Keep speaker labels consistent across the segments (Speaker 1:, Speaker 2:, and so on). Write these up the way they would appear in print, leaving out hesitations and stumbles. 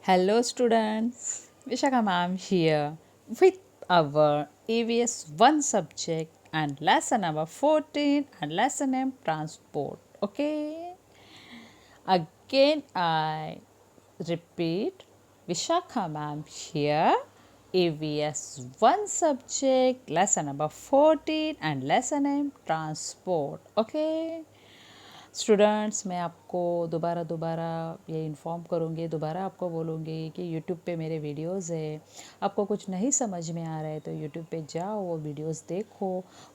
Speaker 1: Hello students, Vishaka ma'am here with our EVS 1 subject and lesson number 14 and lesson name transport. Okay, again I repeat, Vishaka ma'am here, EVS 1 subject, lesson number 14 and lesson name transport. Okay. Students मैं आपको दोबारा दोबारा ये inform करूँगी, दोबारा आपको बोलूँगी कि यूट्यूब पे मेरे वीडियोस है। आपको कुछ नहीं समझ में आ रहा है तो यूट्यूब पे जाओ, वो वीडियोस देखो।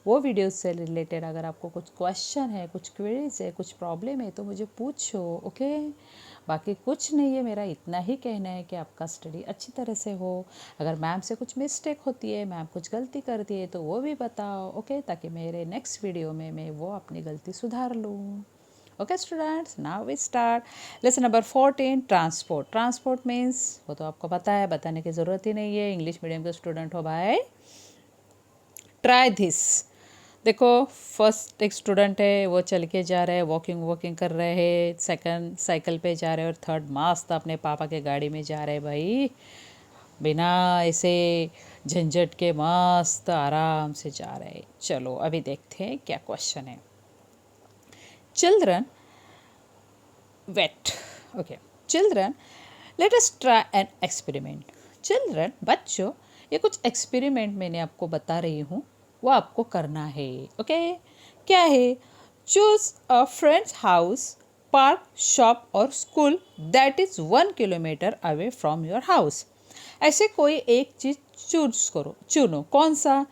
Speaker 1: वो वीडियोस से रिलेटेड अगर आपको कुछ क्वेश्चन है, कुछ क्वेरीज है, कुछ प्रॉब्लम है तो मुझे पूछो। ओके, बाकी कुछ नहीं है, मेरा इतना ही कहना है कि आपका स्टडी अच्छी तरह से हो। अगर मैम से कुछ मिस्टेक होती है, मैम कुछ गलती करती है तो वो भी बताओ। ओके, ताकि मेरे नेक्स्ट वीडियो में मैं वो अपनी गलती सुधार लूँ। Okay students, now we start lesson number 14 transport. Transport means वो तो आपको पता है, बताने की ज़रूरत ही नहीं है। इंग्लिश मीडियम के स्टूडेंट हो भाई, ट्राई दिस। देखो, फर्स्ट एक स्टूडेंट है, वो चल के जा रहे हैं, वॉकिंग कर रहे हैं। सेकंड साइकिल पे जा रहे हैं और थर्ड मस्त अपने पापा के गाड़ी में जा रहे हैं भाई, बिना ऐसे झंझट के मस्त आराम से जा रहे हैं। चलो अभी देखते हैं क्या क्वेश्चन है। Children wet. Okay. Children, let us try an experiment. Children, बच्चों, ये कुछ एक्सपेरिमेंट मैंने आपको बता रही हूँ, वो आपको करना है। ओके, क्या है? Choose a friends house, park, shop और school that is 1 kilometre away from your house. ऐसे कोई एक चीज़ चूज करो, चुनो। कौन सा?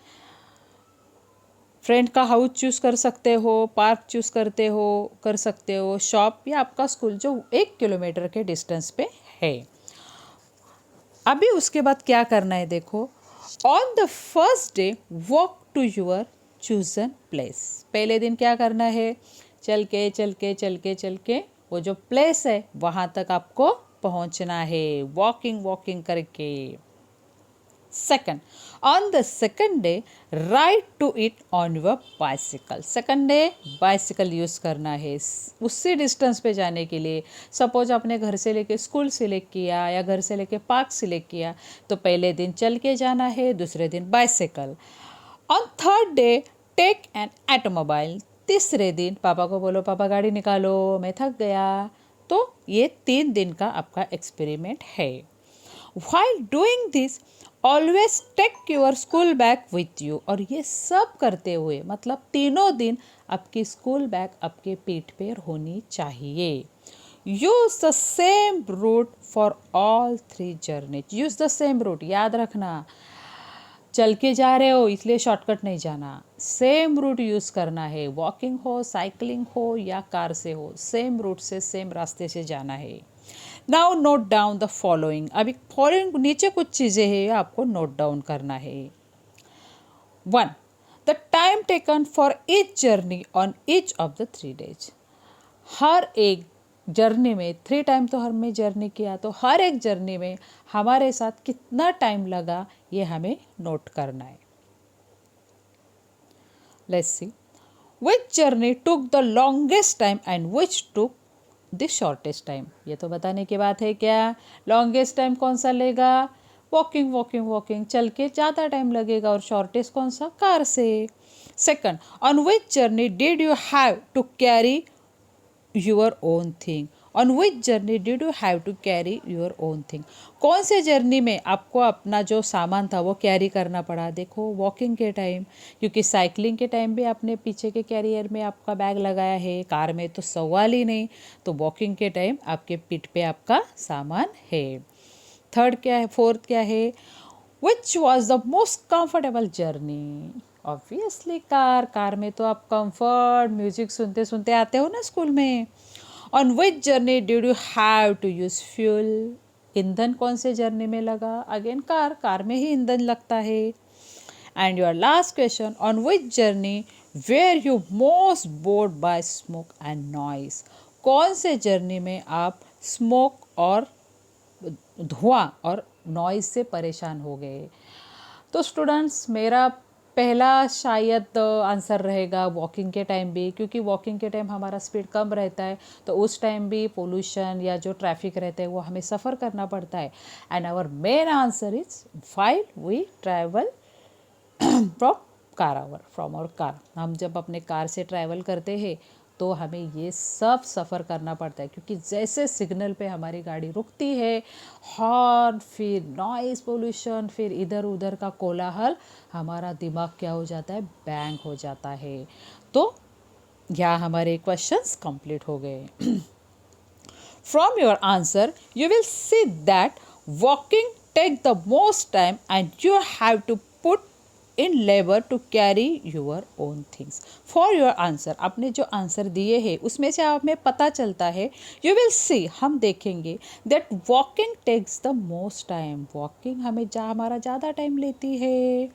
Speaker 1: फ्रेंड का हाउस चूज़ कर सकते हो, पार्क चूज़ कर सकते हो, शॉप या आपका स्कूल जो 1 किलोमीटर के डिस्टेंस पे है। अभी उसके बाद क्या करना है देखो। On the first day walk to your chosen place. पहले दिन क्या करना है? चल के वो जो प्लेस है वहाँ तक आपको पहुँचना है, वॉकिंग करके। Second, on the second day, ride to it on your bicycle. Second day bicycle use करना है उसी डिस्टेंस पे जाने के लिए। सपोज आपने घर से लेके स्कूल सिलेक्ट किया या घर से लेके पार्क सिलेक्ट किया, तो पहले दिन चल के जाना है, दूसरे दिन bicycle. On third day take an automobile. तीसरे दिन पापा को बोलो, पापा गाड़ी निकालो, मैं थक गया। तो ये 3 दिन का आपका एक्सपेरिमेंट है। While doing this, always take your school bag with you. और ये सब करते हुए मतलब तीनों दिन आपकी स्कूल बैग आपके पीठ पर होनी चाहिए। Use the same route for all 3 journeys. Use the same route, याद रखना, चल के जा रहे हो इसलिए शॉर्टकट नहीं जाना, सेम रूट यूज़ करना है। वॉकिंग हो, साइकिलिंग हो या कार से हो, सेम रूट से, सेम रास्ते से जाना है। Now note down the following. अभी फॉलोइंग नीचे कुछ चीज़ें हैं, आपको नोट डाउन करना है। 1. The time taken for each journey on each of the 3 days। हर एक जर्नी में 3 टाइम तो हमने जर्नी किया, तो हर एक जर्नी में हमारे साथ कितना टाइम लगा ये हमें नोट करना है। Let's see, which journey took the longest time and which took the shortest time. ये तो बताने की बात है क्या? लॉन्गेस्ट टाइम कौन सा लेगा? वॉकिंग, चल के ज़्यादा टाइम लगेगा। और शॉर्टेस्ट कौन सा? कार से। Second, on which journey did you have to carry your own thing. On which journey did you have to carry your own thing. कौन से जर्नी में आपको अपना जो सामान था वो कैरी करना पड़ा? देखो, वॉकिंग के टाइम, क्योंकि साइकिलिंग के टाइम भी आपने पीछे के कैरियर में आपका बैग लगाया है, कार में तो सवाल ही नहीं। तो वॉकिंग के टाइम आपके पीठ पे आपका सामान है। थर्ड क्या है? फोर्थ क्या है? Which was the most comfortable journey. Obviously car में तो आप कंफर्ट म्यूजिक सुनते सुनते आते हो ना स्कूल में। On which journey did you have to use fuel. ईंधन कौन से जर्नी में लगा? अगेन कार में ही ईंधन लगता है। And your last question, on which journey were you most bored by smoke and noise. कौन से जर्नी में आप स्मोक और धुआं और नॉइज़ से परेशान हो गए। तो स्टूडेंट्स, मेरा पहला शायद आंसर रहेगा वॉकिंग के टाइम भी, क्योंकि वॉकिंग के टाइम हमारा स्पीड कम रहता है, तो उस टाइम भी पोल्यूशन या जो ट्रैफिक रहता है वो हमें सफ़र करना पड़ता है। And our main answer is while we travel from our car. हम जब अपने कार से ट्रैवल करते हैं तो हमें ये सब सफ़र करना पड़ता है, क्योंकि जैसे सिग्नल पे हमारी गाड़ी रुकती है, हॉर्न, फिर नॉइज़ पोल्यूशन, फिर इधर उधर का कोलाहल, हमारा दिमाग क्या हो जाता है, बैंग हो जाता है। तो यहाँ हमारे क्वेश्चंस कंप्लीट हो गए। From your answer, you will see that walking take the most time and you have to put in labor to carry your own things. For your answer, आपने जो आंसर दिए हैं उसमें से हमें पता चलता है, you will see, हम देखेंगे that walking takes the most time. Walking हमें हमारा ज़्यादा टाइम लेती है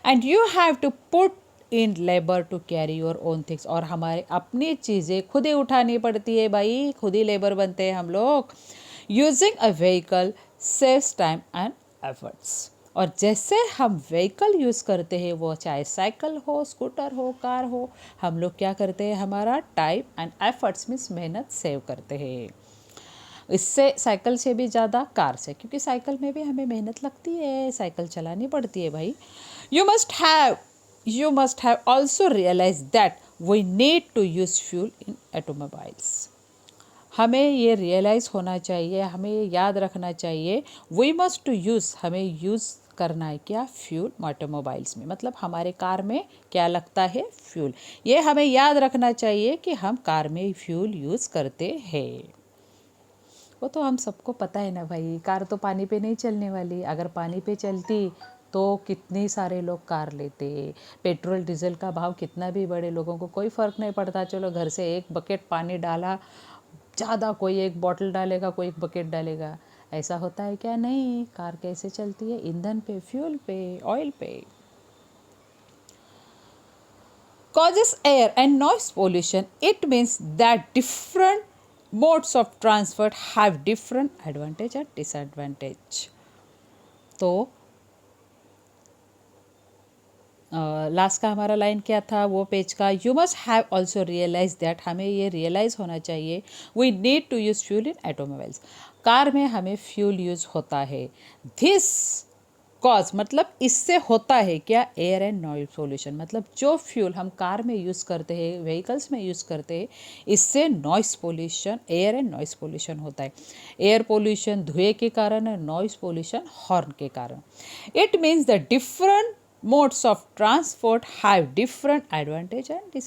Speaker 1: and you have to put in labour to carry your own things, और हमारे अपनी चीज़ें खुद ही उठानी पड़ती है भाई, खुद ही लेबर बनते हैं हम लोग। Using a vehicle saves time and efforts, और जैसे हम व्हीकल यूज़ करते हैं, वो चाहे साइकिल हो, स्कूटर हो, कार हो, हम लोग क्या करते हैं, हमारा टाइम एंड एफर्ट्स मीन्स मेहनत सेव करते हैं। इससे साइकिल से भी ज़्यादा कार से, क्योंकि साइकिल में भी हमें मेहनत लगती है, साइकिल चलानी पड़ती है भाई। You must have also realized that we need to use fuel in automobiles. हमें ये रियलाइज़ होना चाहिए, हमें ये याद रखना चाहिए, we must to use, हमें यूज़ करना है क्या, फ्यूल ऑटोमोबाइल्स में, मतलब हमारे कार में क्या लगता है, फ्यूल। ये हमें याद रखना चाहिए कि हम कार में फ्यूल यूज़ करते हैं। वो तो हम सबको पता है ना भाई, कार तो पानी पे नहीं चलने वाली, अगर पानी पे चलती तो कितने सारे लोग कार लेते। पेट्रोल डीजल का भाव कितना भी बढ़े, लोगों को कोई फ़र्क नहीं पड़ता, चलो घर से एक बकेट पानी डाला, ज़्यादा कोई एक बॉटल डालेगा, कोई एक बकेट डालेगा, ऐसा होता है क्या, नहीं। कार कैसे चलती है, ईंधन पे, फ्यूल पे, ऑयल पे। Causes air and noise pollution, it means that different modes of transport have different advantage and disadvantage. तो लास्ट का हमारा लाइन क्या था, वो पेज का, you must have also realise that, हमें ये रियलाइज़ होना चाहिए, we need to use fuel in automobiles, car में हमें फ्यूल यूज़ होता है। दिस कॉज मतलब इससे होता है क्या, एयर एंड नॉइज पोल्यूशन, मतलब जो फ्यूल हम कार में यूज़ करते हैं, व्हीकल्स में यूज़ करते हैं, इससे noise pollution, air and noise pollution होता है। एयर पोल्यूशन धुएं के कारण है, नॉइस पोल्यूशन हॉर्न के कारण। It means the different modes of transport have different advantage and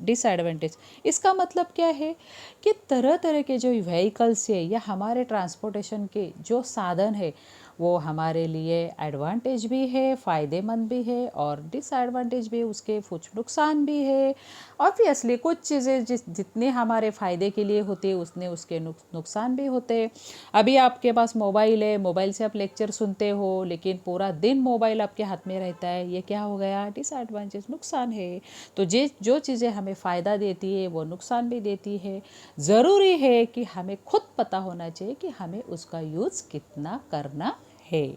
Speaker 1: disadvantage। इसका मतलब क्या है कि तरह तरह के जो व्हीकल्स है या हमारे ट्रांसपोर्टेशन के जो साधन है, वो हमारे लिए एडवांटेज भी है, फ़ायदेमंद भी है, और डिसएडवांटेज भी, उसके कुछ नुकसान भी है। ऑब्वियसली कुछ चीज़ें जितने हमारे फ़ायदे के लिए होती है, उतने उसके नुकसान भी होते हैं। अभी आपके पास मोबाइल है, मोबाइल से आप लेक्चर सुनते हो, लेकिन पूरा दिन मोबाइल आपके हाथ में रहता है, ये क्या हो गया, डिसएडवांटेज, नुकसान है। तो जो चीज़ें हमें फ़ायदा देती है वो नुकसान भी देती है। ज़रूरी है कि हमें खुद पता होना चाहिए कि हमें उसका यूज़ कितना करना है।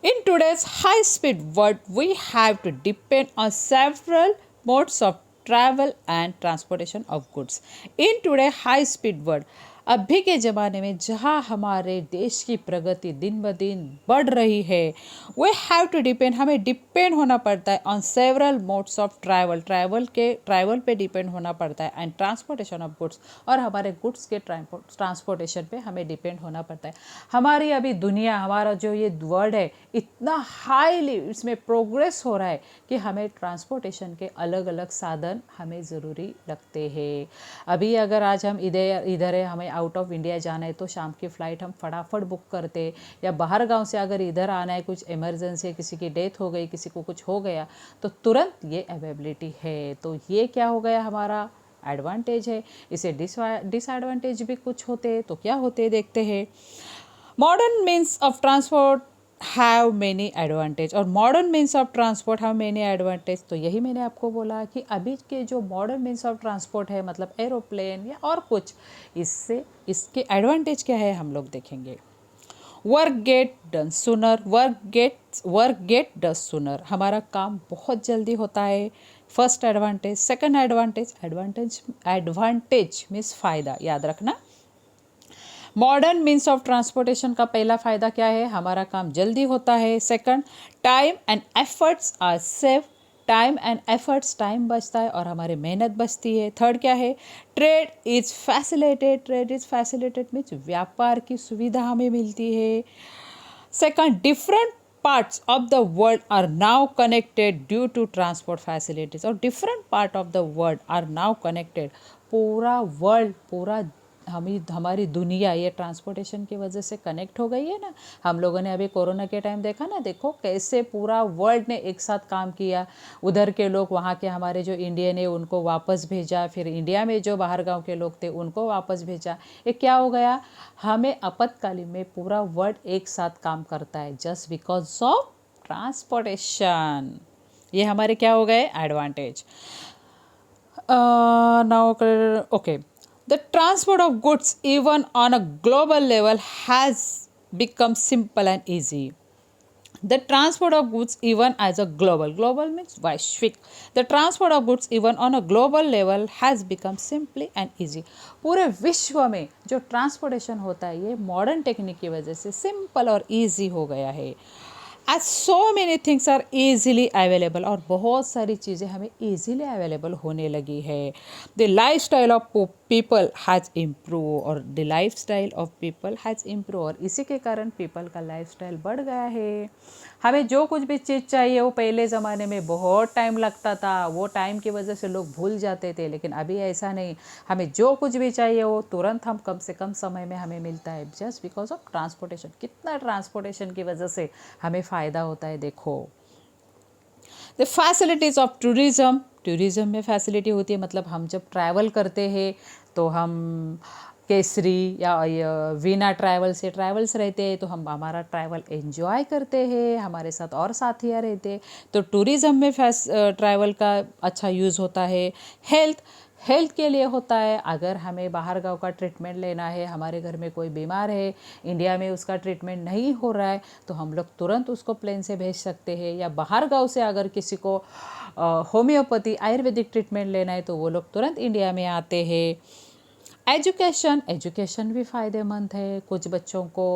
Speaker 1: In today's high-speed world, we have to depend on several modes of travel and transportation of goods. In today's high-speed world, अभी के ज़माने में जहाँ हमारे देश की प्रगति दिन ब दिन बढ़ रही है, वी हैव टू डिपेंड, हमें डिपेंड होना पड़ता है on several modes of travel पे डिपेंड होना पड़ता है, एंड ट्रांसपोर्टेशन ऑफ गुड्स, और हमारे गुड्स के ट्रांसपोर्टेशन पे हमें डिपेंड होना पड़ता है। हमारी अभी दुनिया, हमारा जो ये वर्ल्ड है, इतना हाईली इसमें प्रोग्रेस हो रहा है कि हमें ट्रांसपोर्टेशन के अलग अलग साधन हमें ज़रूरी लगते हैं। अभी अगर आज हम इधर है, हमें आउट ऑफ इंडिया जाना है, तो शाम की फ़्लाइट हम फटाफट बुक करते, या बाहर गांव से अगर इधर आना है, कुछ इमरजेंसी, किसी की डेथ हो गई, किसी को कुछ हो गया, तो तुरंत ये अवेलेबिलिटी है। तो ये क्या हो गया, हमारा एडवांटेज है। इसे डिसएडवांटेज भी कुछ होते, तो क्या होते देखते हैं। Modern means of transport have many advantage, और modern means of transport have many advantage. तो यही मैंने आपको बोला कि अभी के जो मॉडर्न मीन्स ऑफ ट्रांसपोर्ट है, मतलब एरोप्लेन या और कुछ, इससे इसके एडवांटेज क्या है हम लोग देखेंगे। Work get done sooner, work get does sooner, हमारा काम बहुत जल्दी होता है। First advantage. Second advantage, advantage means फ़ायदा, याद रखना। मॉडर्न मीन्स ऑफ ट्रांसपोर्टेशन का पहला फ़ायदा क्या है, हमारा काम जल्दी होता है। Second, time and efforts are save, time and efforts, time बचता है और हमारी मेहनत बचती है। थर्ड क्या है, trade is facilitated, trade is facilitated means व्यापार की सुविधा हमें मिलती है। Second, different parts of the world are now connected due to transport facilities, और different part of the world are now connected, पूरा वर्ल्ड, पूरा हमारी दुनिया ये ट्रांसपोर्टेशन की वजह से कनेक्ट हो गई है ना। हम लोगों ने अभी कोरोना के टाइम देखा ना, देखो कैसे पूरा वर्ल्ड ने एक साथ काम किया। उधर के लोग, वहाँ के हमारे जो इंडियन है उनको वापस भेजा, फिर इंडिया में जो बाहर गांव के लोग थे उनको वापस भेजा। ये क्या हो गया, हमें आपातकालीन में पूरा वर्ल्ड एक साथ काम करता है जस्ट बिकॉज ऑफ ट्रांसपोर्टेशन। ये हमारे क्या हो गए, advantage. Now, okay. The transport of goods, even on a global level, has become simple and easy. The transport of goods, even as a global means वैश्विक. The transport of goods, even on a global level, has become simply and easy. पूरे विश्व में जो transportation होता है ये modern technique की वजह से सिंपल और ईजी हो गया है। As so many things are easily available, और बहुत सारी चीज़ें हमें ईजिली अवेलेबल होने लगी है। The life style of people has improve, और the life style of people has improve, और इसी के कारण पीपल का लाइफ स्टाइल बढ़ गया है। हमें जो कुछ भी चीज़ चाहिए वो पहले ज़माने में बहुत टाइम लगता था, वो टाइम की वजह से लोग भूल जाते थे, लेकिन अभी ऐसा नहीं। हमें जो कुछ भी चाहिए वो तुरंत हम कम से कम समय में हमें मिलता है, जस्ट बिकॉज ऑफ ट्रांसपोर्टेशन। कितना ट्रांसपोर्टेशन की वजह से हमें फ़ायदा होता है, देखो। The facilities of tourism, tourism में फैसिलिटी होती है, मतलब हम जब ट्रैवल करते हैं तो हम केसरी या वीना ट्रैवल से ट्रैवल्स रहते हैं तो हम हमारा ट्रैवल एंजॉय करते हैं, हमारे साथ और साथियाँ रहते हैं, तो टूरिज़्म में ट्रैवल का अच्छा यूज़ होता है। हेल्थ के लिए होता है, अगर हमें बाहर गांव का ट्रीटमेंट लेना है, हमारे घर में कोई बीमार है, इंडिया में उसका ट्रीटमेंट नहीं हो रहा है, तो हम लोग तुरंत उसको प्लेन से भेज सकते हैं। या बाहर गांव से अगर किसी को होम्योपैथी आयुर्वेदिक ट्रीटमेंट लेना है तो वो लोग तुरंत इंडिया में आते हैं। एजुकेशन भी फ़ायदेमंद है। कुछ बच्चों को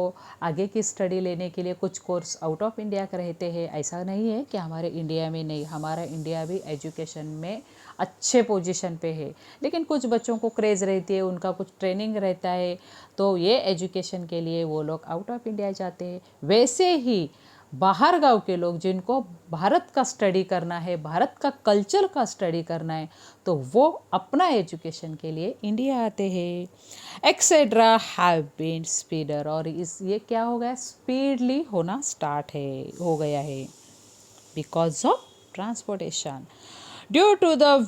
Speaker 1: आगे की स्टडी लेने के लिए कुछ कोर्स आउट ऑफ इंडिया के रहते हैं, ऐसा नहीं है कि हमारे इंडिया में नहीं, हमारा इंडिया भी एजुकेशन में अच्छे पोजीशन पे है। लेकिन कुछ बच्चों को क्रेज़ रहती है, उनका कुछ ट्रेनिंग रहता है, तो ये एजुकेशन के लिए वो लोग आउट ऑफ इंडिया जाते हैं। वैसे ही बाहर गांव के लोग जिनको भारत का स्टडी करना है, भारत का कल्चर का स्टडी करना है, तो वो अपना एजुकेशन के लिए इंडिया आते हैं। एक्सेट्रा हैव बीन स्पीडर, और ये क्या हो गया, स्पीडली होना स्टार्ट हो गया है because of transportation. Due to the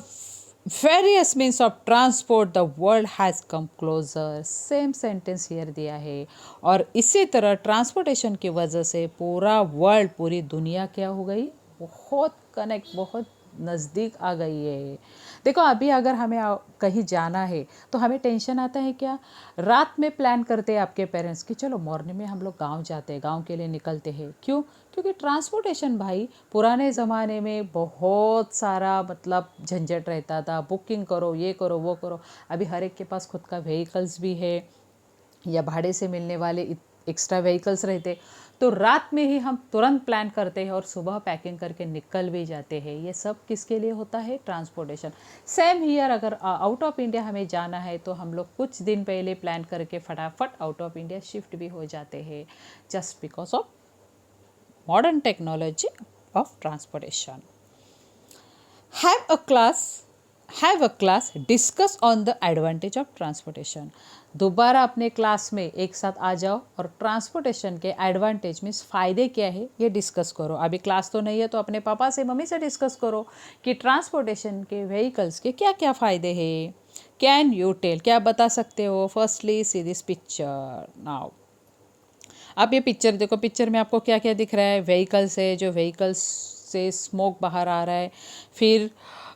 Speaker 1: various means of transport the world has come closer, same sentence here दिया है। और इसी तरह ट्रांसपोर्टेशन की वजह से पूरा वर्ल्ड, पूरी दुनिया क्या हो गई, बहुत कनेक्ट, बहुत नज़दीक आ गई है। देखो अभी अगर हमें कहीं जाना है तो हमें टेंशन आता है क्या, रात में प्लान करते हैं आपके पेरेंट्स कि चलो मॉर्निंग में हम लोग गांव जाते हैं, गांव के लिए निकलते हैं। क्यों? क्योंकि ट्रांसपोर्टेशन भाई पुराने ज़माने में बहुत सारा मतलब झंझट रहता था, बुकिंग करो, ये करो, वो करो। अभी हर एक के पास खुद का व्हीकल्स भी है या भाड़े से मिलने वाले एक्स्ट्रा व्हीकल्स रहते, तो रात में ही हम तुरंत प्लान करते हैं और सुबह पैकिंग करके निकल भी जाते हैं। ये सब किसके लिए होता है, ट्रांसपोर्टेशन। सेम हियर, अगर आउट ऑफ इंडिया हमें जाना है तो हम लोग कुछ दिन पहले प्लान करके फटाफट आउट ऑफ इंडिया शिफ्ट भी हो जाते हैं, just because of modern technology of transportation. Have a class discuss on the advantage of transportation. दोबारा अपने क्लास में एक साथ आ जाओ और ट्रांसपोर्टेशन के एडवांटेज मीन्स फ़ायदे क्या है ये डिस्कस करो। अभी क्लास तो नहीं है तो अपने पापा से, मम्मी से डिस्कस करो कि ट्रांसपोर्टेशन के व्हीकल्स के क्या क्या फ़ायदे हैं। कैन यू टेल, क्या बता सकते हो? Firstly see this picture now. आप ये पिक्चर देखो, पिक्चर में आपको क्या क्या दिख रहा है, व्हीकल्स है, जो व्हीकल्स से स्मोक बाहर आ रहा है, फिर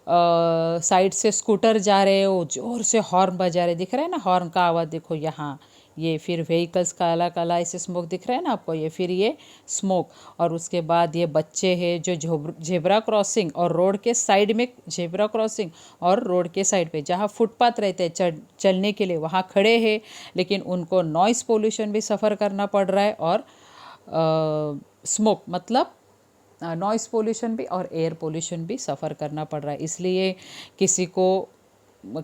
Speaker 1: साइड से स्कूटर जा रहे हो, ज़ोर से हॉर्न बजा रहे, दिख रहा है ना हॉर्न का आवाज़, देखो यहाँ ये, फिर व्हीकल्स काला काला ऐसे स्मोक दिख रहा है ना आपको, ये फिर ये स्मोक। और उसके बाद ये बच्चे हैं जो झेब्रा क्रॉसिंग और रोड के साइड में, झेब्रा क्रॉसिंग और रोड के साइड पे जहाँ फुटपाथ रहते हैं चलने के लिए वहाँ खड़े हैं, लेकिन उनको नॉइस पोल्यूशन भी सफ़र करना पड़ रहा है और स्मोक मतलब नॉइस पोल्यूशन भी और एयर पोल्यूशन भी सफ़र करना पड़ रहा है। इसलिए किसी को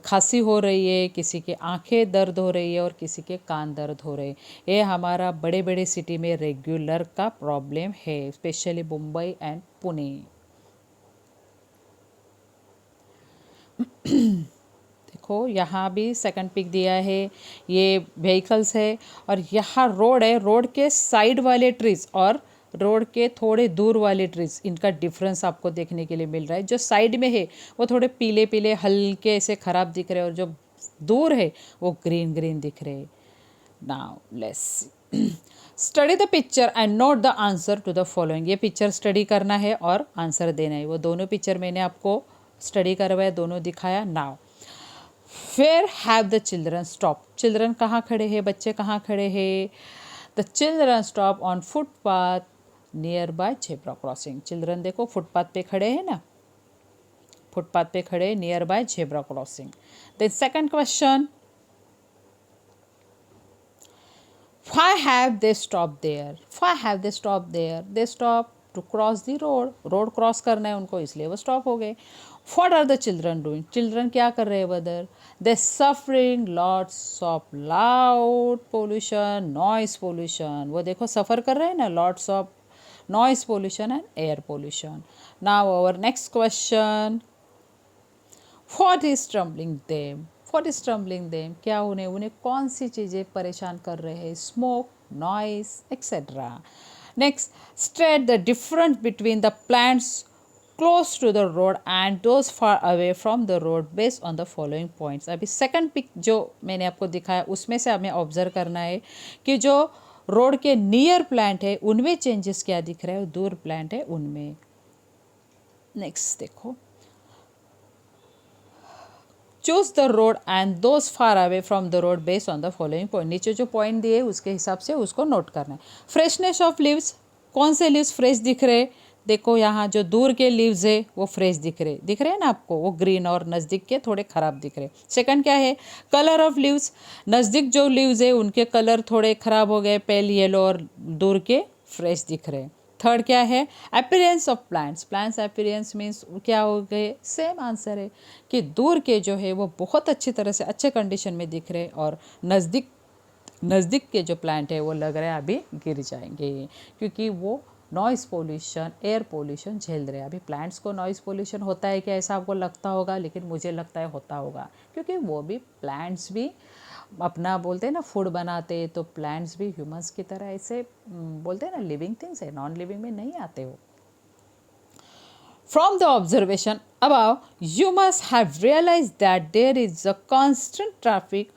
Speaker 1: खांसी हो रही है, किसी के आंखें दर्द हो रही है और किसी के कान दर्द हो रहे हैं। ये हमारा बड़े बड़े सिटी में रेगुलर का प्रॉब्लम है, स्पेशली मुंबई एंड पुणे। देखो यहाँ भी सेकंड पिक दिया है, ये व्हीकल्स है और यहाँ रोड है, रोड के साइड वाले ट्रीज और रोड के थोड़े दूर वाले ट्रीज, इनका डिफरेंस आपको देखने के लिए मिल रहा है। जो साइड में है वो थोड़े पीले पीले हल्के से ख़राब दिख रहे हैं और जो दूर है वो ग्रीन ग्रीन दिख रहे हैं। Now let's study the picture and note the answer to the following. ये पिक्चर स्टडी करना है और आंसर देना है। वो दोनों पिक्चर मैंने आपको स्टडी करवाया, दोनों दिखाया। Now where have the children stop, children कहाँ खड़े हैं, बच्चे कहाँ खड़े हैं। The children stop on footpath nearby zebra crossing. Children देखो फुटपाथ पे खड़े हैं ना, फुटपाथ पे खड़े nearby zebra crossing. Then second question, why have they stopped there, why have they stopped there, they stop to cross the road, road cross करना है उनको इसलिए वो स्टॉप हो गए। what are the children doing, children क्या कर रहे हैं उधर, they suffering lots of loud pollution, noise pollution, वो देखो सफ़र कर रहे हैं ना, lots of noise pollution and air pollution. now our next question, what is troubling them, what is troubling them, क्या उन्हें कौन सी चीज़ें परेशान कर रहे हैं, smoke, noise etcetera. Next, state the difference between the plants close to the road and those far away from the road based on the following points. अभी second pick जो मैंने आपको दिखाया उसमें से हमें ऑब्जर्व करना है कि जो रोड के नियर प्लांट है उनमें चेंजेस क्या दिख रहा है और दूर प्लांट है उनमें। नेक्स्ट देखो, choose the road and those far away from the road based on the following point. नीचे जो पॉइंट दिए उसके हिसाब से उसको नोट करना है। फ्रेशनेस ऑफ लीव्स, कौन से लीव्स फ्रेश दिख रहे, देखो यहाँ जो दूर के लीव्स है वो फ्रेश दिख रहे हैं ना आपको, वो ग्रीन और नज़दीक के थोड़े ख़राब दिख रहे। सेकंड क्या है, कलर ऑफ लीव्स, नज़दीक जो लीव्स है उनके कलर थोड़े ख़राब हो गए, पेल येलो, और दूर के फ्रेश दिख रहे। थर्ड क्या है, appearance of plants, plants appearance means क्या हो गए, सेम आंसर है कि दूर के जो है वो बहुत अच्छी तरह से अच्छे कंडीशन में दिख रहे और नज़दीक के जो प्लांट है वो लग रहा है अभी गिर जाएंगे क्योंकि वो नॉइस पोल्यूशन, एयर पोल्यूशन झेल रहे हैं। अभी प्लांट्स को नॉइस पोल्यूशन होता है क्या, ऐसा आपको लगता होगा, लेकिन मुझे लगता है होता होगा क्योंकि वो भी प्लांट्स भी अपना बोलते हैं ना फूड बनाते हैं, तो प्लांट्स भी ह्यूमंस की तरह ऐसे बोलते हैं ना लिविंग थिंग्स है, नॉन लिविंग में नहीं आते हो। From the observation above, you must have realized that there is a constant traffic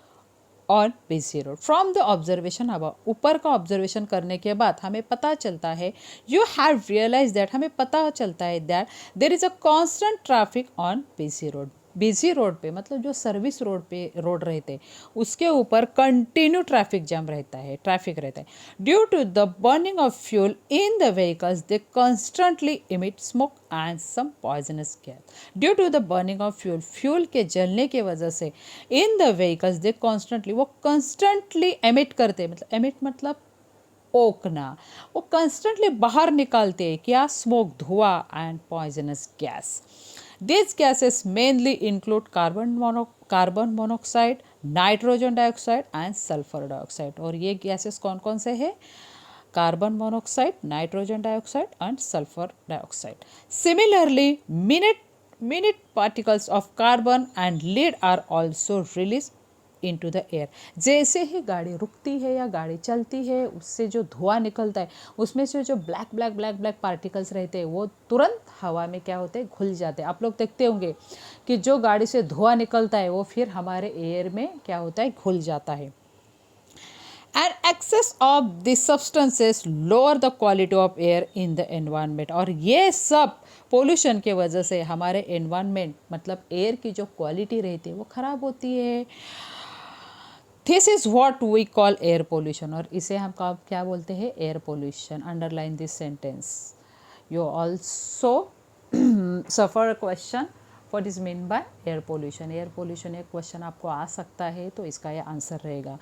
Speaker 1: और busy road. From the observation above, ऊपर का ऑब्जर्वेशन करने के बाद हमें पता चलता है, you have realized that, हमें पता चलता है that there is a constant traffic on busy road. Busy road पे मतलब जो सर्विस रोड पे रोड रहते उसके ऊपर कंटिन्यू ट्रैफिक जाम रहता है, ट्रैफिक रहता है। Due to the burning of fuel in the vehicles they constantly emit smoke and some poisonous gas. Due to the burning of fuel, fuel के जलने की वजह से in the vehicles they constantly, वो कॉन्स्टेंटली एमिट करते, मतलब emit मतलब ओकना, वो कॉन्स्टेंटली बाहर निकालते हैं क्या, स्मोक, धुआं and poisonous gas. These gases mainly include carbon monoxide, nitrogen dioxide and sulphur dioxide. और ये गैसेस कौन कौन से हैं, carbon monoxide, nitrogen dioxide and sulphur dioxide. Similarly minute particles of carbon and lead are also released into the air। जैसे ही गाड़ी रुकती है या गाड़ी चलती है उससे जो धुआं निकलता है उसमें से जो ब्लैक पार्टिकल्स रहते हैं वो तुरंत हवा में क्या होते हैं, घुल जाते हैं। आप लोग देखते होंगे कि जो गाड़ी से धुआं निकलता है वो फिर हमारे एयर में क्या होता है, घुल जाता है। And excess of this substances lower the quality of air in the environment. और ये सब पोल्यूशन के वजह से हमारे एनवायरनमेंट मतलब एयर की जो क्वालिटी रहती है वो ख़राब होती है। This is what we call air pollution. और इसे हम क्या बोलते हैं? Air pollution. Underline this sentence. You also suffer question what is mean by air pollution. Air pollution एक क्वेश्चन आपको आ सकता है, तो इसका ये आंसर रहेगा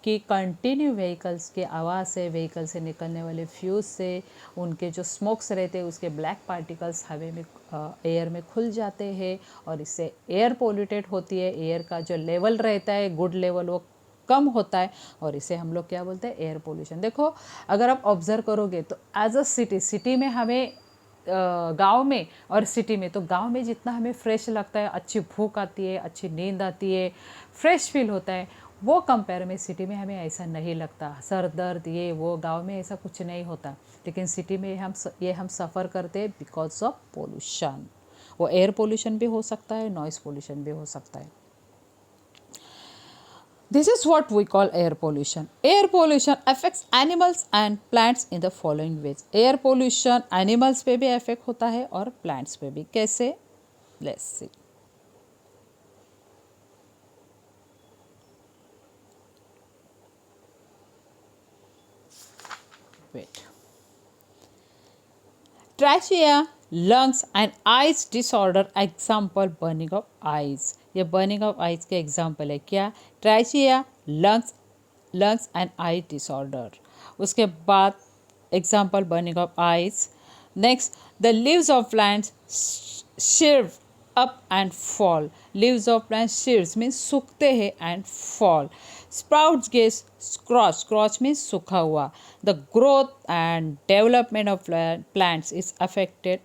Speaker 1: कि कंटिन्यू व्हीकल्स के आवाज़ से, व्हीकल से निकलने वाले फ्यूज़ से, उनके जो स्मोक्स रहते हैं उसके ब्लैक पार्टिकल्स हवे में एयर में खुल जाते हैं और इससे एयर पोल्यूटेड होती है। एयर का जो लेवल रहता है गुड लेवल वो कम होता है और इसे हम लोग क्या बोलते हैं? Air pollution. देखो अगर आप ऑब्जर्व करोगे तो एज अ सिटी में हमें गांव में और सिटी में, तो गांव में जितना हमें फ्रेश लगता है, अच्छी भूख आती है, अच्छी नींद आती है, फ्रेश फील होता है, वो कंपेयर में सिटी में हमें ऐसा नहीं लगता। सर दर्द ये वो, गांव में ऐसा कुछ नहीं होता, लेकिन सिटी में हम सफ़र करते हैं बिकॉज ऑफ पोल्यूशन। वो एयर पोल्यूशन भी हो सकता है, नॉइस पोल्यूशन भी हो सकता है। This is what we call air pollution. Air pollution affects animals and plants in the following ways. Air pollution animals पे भी affect होता है और plants पे भी। कैसे? Let's see. Wait. Trachea, lungs and eyes disorder. Example burning of eyes. ये burning of eyes के example है क्या? Trachea, lungs and eye disorder. उसके बाद example burning of eyes. Next, the leaves of plants shrivel up and fall. Leaves of plants shrivel means सूखते हैं and fall. Sprouts get scorched means सूखा हुआ. The growth and development of plants is affected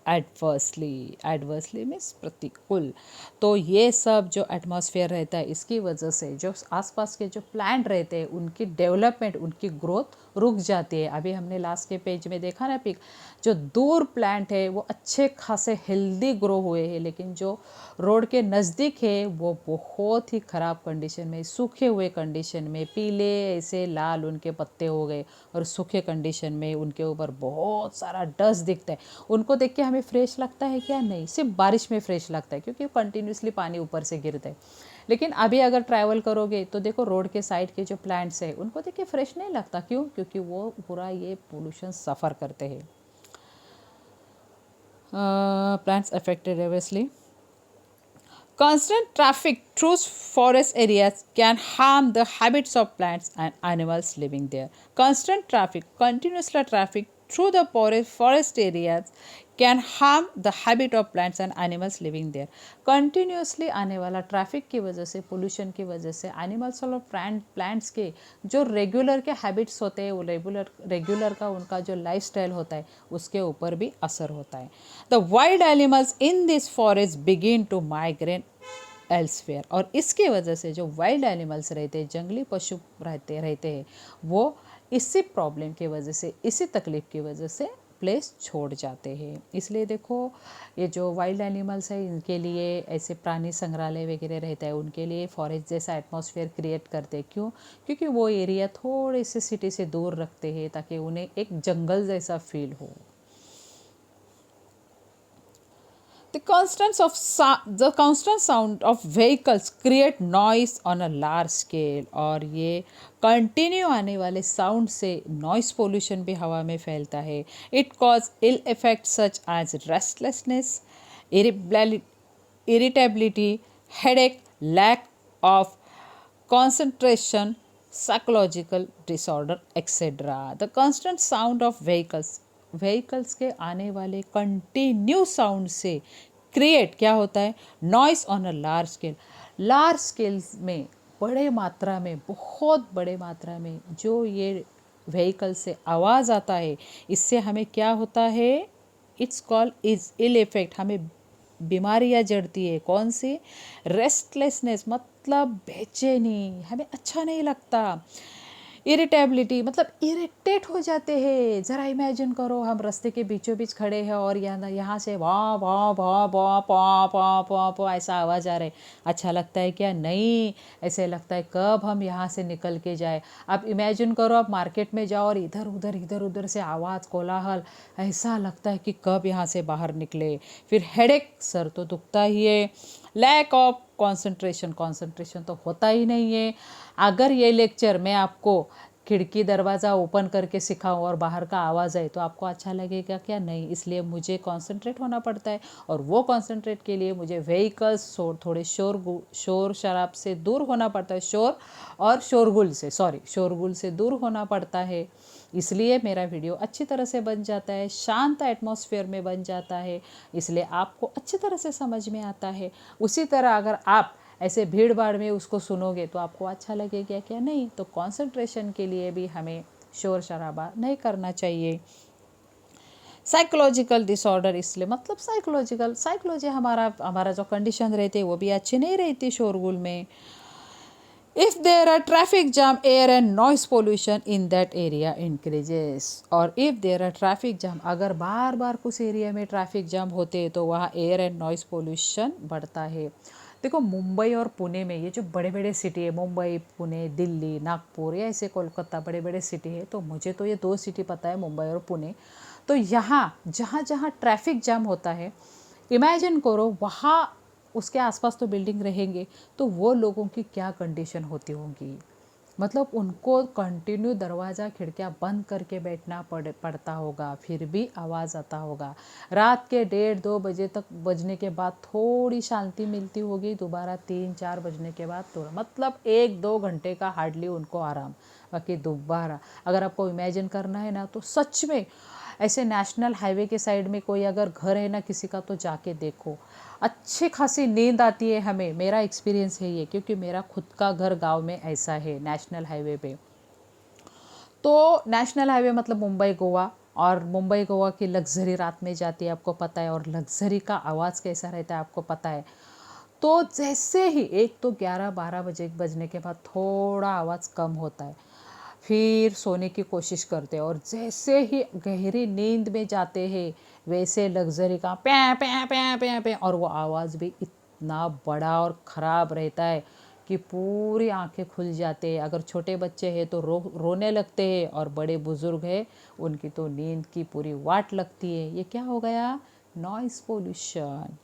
Speaker 1: adversely means प्रतिकूल। तो ये सब जो atmosphere रहता है इसकी वजह से जो आसपास के जो प्लांट रहते हैं उनकी डेवलपमेंट, उनकी ग्रोथ रुक जाती है। अभी हमने लास्ट के पेज में देखा ना पिक, जो दूर प्लांट है वो अच्छे खासे हेल्दी ग्रो हुए हैं, लेकिन जो रोड के नज़दीक है वो बहुत ही ख़राब कंडीशन में, सूखे हुए कंडीशन में, पीले ऐसे लाल उनके पत्ते हो गए और सूखे कंडीशन में उनके ऊपर बहुत सारा डस्ट दिखता है। उनको देख के हमें फ्रेश लगता है क्या? नहीं, सिर्फ बारिश में फ्रेश लगता है क्योंकि कंटिन्यूसली पानी ऊपर से गिरता है। लेकिन अभी अगर ट्रैवल करोगे तो देखो रोड के साइड के जो प्लांट्स है उनको देख के फ्रेश नहीं लगता। क्यों? क्योंकि वो पूरा ये पोल्यूशन सफ़र करते हैं। Plants affected obviously. Constant traffic through forest areas can harm the habits of plants and animals living there. Constant traffic, continuous traffic through the forest areas can harm the habit of plants and animals living there. Continuously आने वाला traffic की वजह से, pollution की वजह से animals और plants के जो रेगुलर के हैबिट्स होते हैं, वो रेगुलर का उनका जो लाइफस्टाइल होता है उसके ऊपर भी असर होता है। The wild animals in this forest begin to migrate elsewhere. और इसकी वजह से जो वाइल्ड एनिमल्स रहते हैं, जंगली पशु रहते हैं, वो इसी प्रॉब्लम की वजह से, इसी तकलीफ़ की वजह से प्लेस छोड़ जाते हैं। इसलिए देखो ये जो वाइल्ड एनिमल्स है इनके लिए ऐसे प्राणी संग्रहालय वगैरह रहता है, उनके लिए फॉरेस्ट जैसा एटमॉस्फेयर क्रिएट करते हैं। क्यों? क्योंकि वो एरिया थोड़े से सिटी से दूर रखते हैं ताकि उन्हें एक जंगल जैसा फील हो। The constant sound of vehicles create noise on a large scale। और ये कंटिन्यू आने वाले साउंड से नॉइस पोल्यूशन भी हवा में फैलता है। It cause ill effect such as restlessness, irritability, headache, lack of concentration, psychological disorder, etc. The constant sound of vehicles के आने वाले कंटिन्यू साउंड से क्रिएट क्या होता है? Noise on a large scales में, बड़े मात्रा में, बहुत बड़े मात्रा में जो ये व्हीकल से आवाज़ आता है, इससे हमें क्या होता है? It's called is ill effect. हमें बीमारियाँ जड़ती है। कौन सी? रेस्टलेसनेस मतलब बेचैनी, हमें अच्छा नहीं लगता। इरिटेबिलिटी मतलब इरिटेट हो जाते हैं। ज़रा इमेजिन करो हम रास्ते के बीचों बीच खड़े हैं और यहाँ से वाह वाह वाह वाह पा पा पा पा ऐसा आवाज़ आ रहा है। अच्छा लगता है क्या? नहीं, ऐसे लगता है कब हम यहाँ से निकल के जाए। आप इमेजिन करो आप मार्केट में जाओ और इधर उधर से आवाज़ कोलाहल, ऐसा लगता है कि कब यहाँ से बाहर निकले। फिर हेडेक, सर तो दुखता ही है। लैक ऑफ कंसंट्रेशन तो होता ही नहीं है। अगर ये लेक्चर मैं आपको खिड़की दरवाज़ा ओपन करके सिखाऊं और बाहर का आवाज़ आए तो आपको अच्छा लगेगा क्या? नहीं। इसलिए मुझे कंसंट्रेट होना पड़ता है और वो कंसंट्रेट के लिए मुझे व्हीकल्स थोड़े शोर शराब से दूर होना पड़ता है, शोर और शोरगुल से दूर होना पड़ता है। इसलिए मेरा वीडियो अच्छी तरह से बन जाता है, शांत एटमॉस्फेयर में बन जाता है, इसलिए आपको अच्छी तरह से समझ में आता है। उसी तरह अगर आप ऐसे भीड़ भाड़ में उसको सुनोगे तो आपको अच्छा लगेगा क्या? नहीं। तो कंसंट्रेशन के लिए भी हमें शोर शराबा नहीं करना चाहिए। साइकोलॉजिकल डिसऑर्डर, इसलिए मतलब साइकोलॉजी हमारा जो कंडीशन रहते हैं वो भी अच्छी नहीं रहती शोरगुल में। If there are traffic jam, air and noise pollution in that area increases. और if there are traffic jam, अगर बार बार कुछ एरिया में ट्रैफिक जाम होते हैं तो वहाँ एयर एंड नॉइस पोल्यूशन बढ़ता है। देखो मुंबई और पुणे में, ये जो बड़े बड़े सिटी है, मुंबई, पुणे, दिल्ली, नागपुर या ऐसे कोलकाता, बड़े बड़े सिटी है, तो मुझे तो ये 2 सिटी पता है, मुंबई और पुणे। तो यहाँ जहाँ जहाँ ट्रैफिक जाम होता है, इमेजिन करो वहाँ उसके आसपास तो बिल्डिंग रहेंगे, तो वो लोगों की क्या कंडीशन होती होंगी। मतलब उनको कंटिन्यू दरवाज़ा खिड़कियाँ बंद करके बैठना पड़ता होगा, फिर भी आवाज़ आता होगा। रात के 1:30-2 बजे तक बजने के बाद थोड़ी शांति मिलती होगी, दोबारा 3-4 बजने के बाद तो मतलब 1-2 घंटे का हार्डली उनको आराम। बाकी दोबारा अगर आपको इमेजिन करना है ना, तो सच में ऐसे नेशनल हाईवे के साइड में कोई अगर घर है ना किसी का, तो जाके देखो, अच्छी खासी नींद आती है हमें। मेरा एक्सपीरियंस है ये, क्योंकि मेरा खुद का घर गांव में ऐसा है नेशनल हाईवे पे। तो नेशनल हाईवे मतलब मुंबई गोवा, और मुंबई गोवा की लग्जरी रात में जाती है, आपको पता है, और लग्जरी का आवाज़ कैसा रहता है आपको पता है। तो जैसे ही एक तो 11-12 बजे बजने के बाद थोड़ा आवाज़ कम होता है, फिर सोने की कोशिश करते हैं, और जैसे ही गहरी नींद में जाते हैं वैसे लग्जरी का प्या प्या प्या प्या प्या, और वो आवाज़ भी इतना बड़ा और ख़राब रहता है कि पूरी आंखें खुल जाते हैं। अगर छोटे बच्चे हैं तो रोने लगते हैं, और बड़े बुज़ुर्ग हैं उनकी तो नींद की पूरी वाट लगती है। ये क्या हो गया? Noise pollution.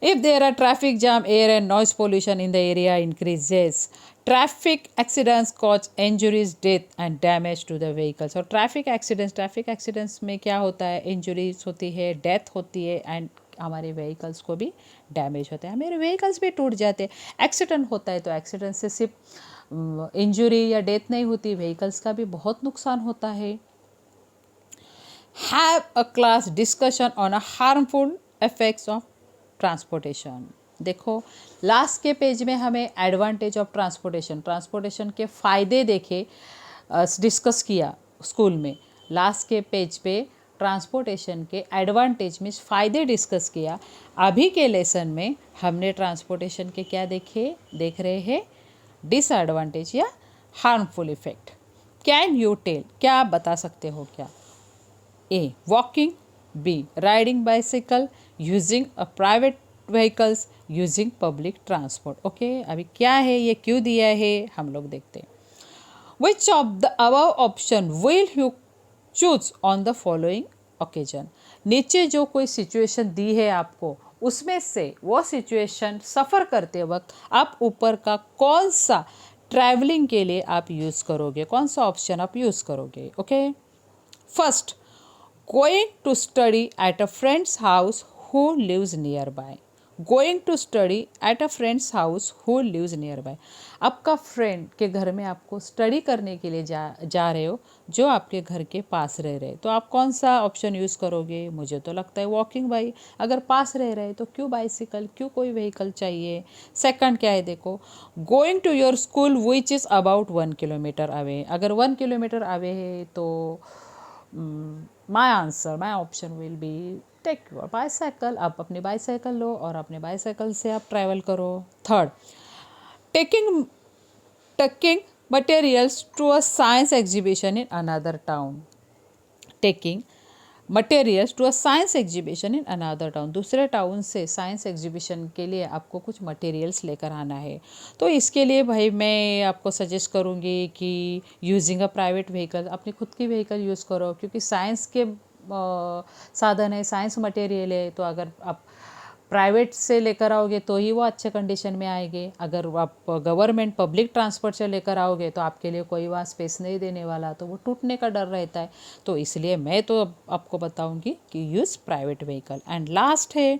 Speaker 1: If there are traffic jam, air and noise pollution in the area increases. Traffic accidents cause injuries, death and damage to the vehicles. और ट्रैफिक एक्सीडेंट्स में क्या होता है? इंजरीज होती है, डेथ होती है, एंड हमारे व्हीकल्स को भी डैमेज होता है, हमारे व्हीकल्स भी टूट जाते हैं। एक्सीडेंट होता है तो एक्सीडेंट से सिर्फ इंजरी या डेथ नहीं होती, व्हीकल्स का भी बहुत नुकसान होता है। Have a class discussion on a harmful effects of transportation. देखो लास्ट के पेज में हमें एडवांटेज ऑफ ट्रांसपोर्टेशन के फ़ायदे देखे, डिस्कस किया स्कूल में। लास्ट के पेज पे ट्रांसपोर्टेशन के एडवांटेज में फ़ायदे डिस्कस किया। अभी के लेसन में हमने ट्रांसपोर्टेशन के क्या देख रहे हैं? डिसएडवांटेज या harmful effect. Can you tell, क्या आप बता सकते हो क्या? A. Walking. B. Riding bicycle. Using a private vehicles. Using public transport. Okay, अभी क्या है, ये क्यों दिया है, हम लोग देखते हैं। Which of the above option will you choose on the following occasion? नीचे जो कोई सिचुएशन दी है आपको, उसमें से वो सिचुएशन सफ़र करते वक्त आप ऊपर का कौन सा ट्रैवलिंग के लिए आप यूज़ करोगे, कौन सा ऑप्शन आप यूज़ करोगे? Okay, first, going to study at a friend's house who lives nearby. Going to study at a friend's house who lives nearby. आपका फ्रेंड के घर में आपको स्टडी करने के लिए जा रहे हो, जो आपके घर के पास रह रहे, तो आप कौन सा ऑप्शन यूज़ करोगे? मुझे तो लगता है वॉकिंग बाई। अगर पास रह रहे तो क्यों बाइसिकल, क्यों कोई व्हीकल चाहिए? सेकंड क्या है देखो, going to your school which is about 1 kilometre away. अगर 1 किलोमीटर अवे है तो my option will be take your bicycle. आप अपनी बाईसाइकिल लो और अपने बाईसाइकिल से आप ट्रैवल करो। Third, taking materials to a science exhibition in another town. Taking materials to a science exhibition in another town. दूसरे टाउन से साइंस एग्जीबिशन के लिए आपको कुछ मटेरियल्स लेकर आना है। तो इसके लिए भाई मैं आपको सजेस्ट करूँगी कि यूजिंग अ प्राइवेट व्हीकल, अपनी खुद की व्हीकल यूज़ करो, क्योंकि साइंस के साधन है, साइंस मटेरियल है। तो अगर आप प्राइवेट से लेकर आओगे तो ही वो अच्छे कंडीशन में आएंगे। अगर आप गवर्नमेंट पब्लिक ट्रांसपोर्ट से लेकर आओगे तो आपके लिए कोई वहाँ स्पेस नहीं देने वाला, तो वो टूटने का डर रहता है। तो इसलिए मैं तो आपको बताऊंगी कि use private vehicle. And last है